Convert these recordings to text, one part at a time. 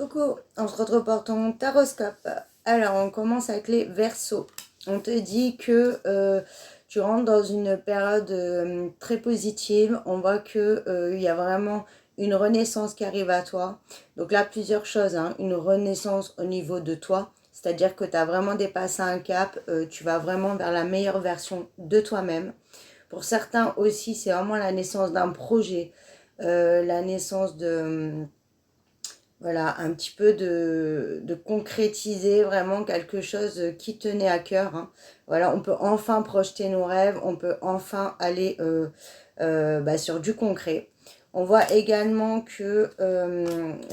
Coucou, on se retrouve pour ton taroscope. Alors, on commence avec les Verseaux. On te dit que tu rentres dans une période très positive. On voit que il y a vraiment une renaissance qui arrive à toi. Donc là, plusieurs choses, hein. Une renaissance au niveau de toi, c'est-à-dire que tu as vraiment dépassé un cap. Tu vas vraiment vers la meilleure version de toi-même. Pour certains aussi, c'est vraiment la naissance d'un projet, la naissance de voilà, un petit peu de concrétiser vraiment quelque chose qui tenait à cœur, hein. Voilà, on peut enfin projeter nos rêves, on peut enfin aller sur du concret. On voit également que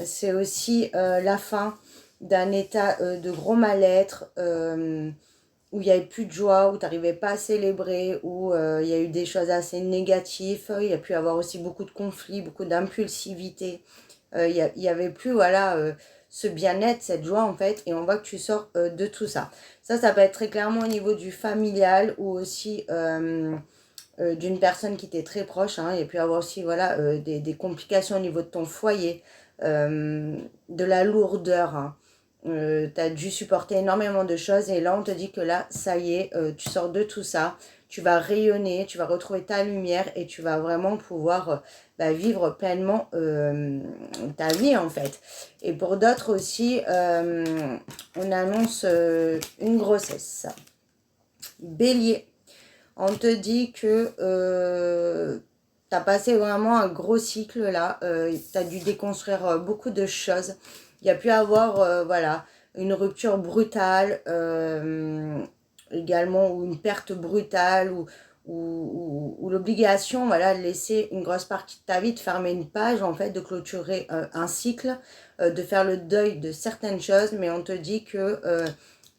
c'est aussi la fin d'un état de gros mal-être, où il n'y avait plus de joie, où tu n'arrivais pas à célébrer, où il y a eu des choses assez négatives, il y a pu y avoir aussi beaucoup de conflits, beaucoup d'impulsivité. Il y avait plus, voilà, ce bien-être, cette joie en fait, et on voit que tu sors de tout ça. Ça peut être très clairement au niveau du familial ou aussi d'une personne qui t'est très proche, hein. Il y a pu avoir aussi, voilà, des complications au niveau de ton foyer, de la lourdeur, hein. Tu as dû supporter énormément de choses et là on te dit que là ça y est, tu sors de tout ça, tu vas rayonner, tu vas retrouver ta lumière et tu vas vraiment pouvoir vivre pleinement ta vie en fait. Et pour d'autres aussi, on annonce une grossesse. Bélier, on te dit que tu as passé vraiment un gros cycle là, tu as dû déconstruire beaucoup de choses. Il y a pu avoir voilà, une rupture brutale, également, ou une perte brutale, ou l'obligation, voilà, de laisser une grosse partie de ta vie, de fermer une page, en fait, de clôturer un cycle, de faire le deuil de certaines choses, mais on te dit que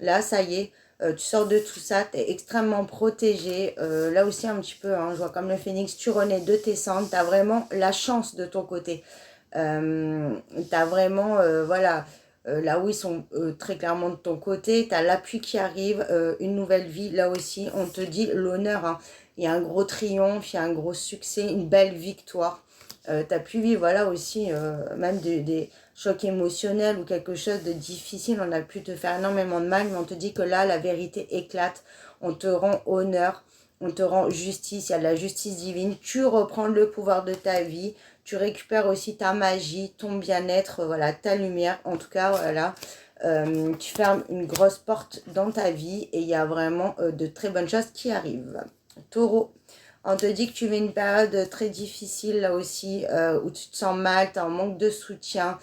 là, ça y est, tu sors de tout ça, tu es extrêmement protégé. Là aussi, un petit peu, hein, je vois comme le phénix, tu renais de tes cendres, tu as vraiment la chance de ton côté. Tu as vraiment, voilà, là où ils sont très clairement de ton côté, tu as l'appui qui arrive, une nouvelle vie. Là aussi, on te dit l'honneur, hein. Il y a un gros triomphe, il y a un gros succès, une belle victoire. Tu as pu vivre, voilà, aussi, même des chocs émotionnels ou quelque chose de difficile. On a pu te faire énormément de mal, mais on te dit que là, la vérité éclate. On te rend honneur, on te rend justice, il y a de la justice divine. Tu reprends le pouvoir de ta vie. Tu récupères aussi ta magie, ton bien-être, voilà, ta lumière. En tout cas, voilà, tu fermes une grosse porte dans ta vie et il y a vraiment de très bonnes choses qui arrivent. Taureau, on te dit que tu vis une période très difficile là aussi, où tu te sens mal, tu as un manque de soutien.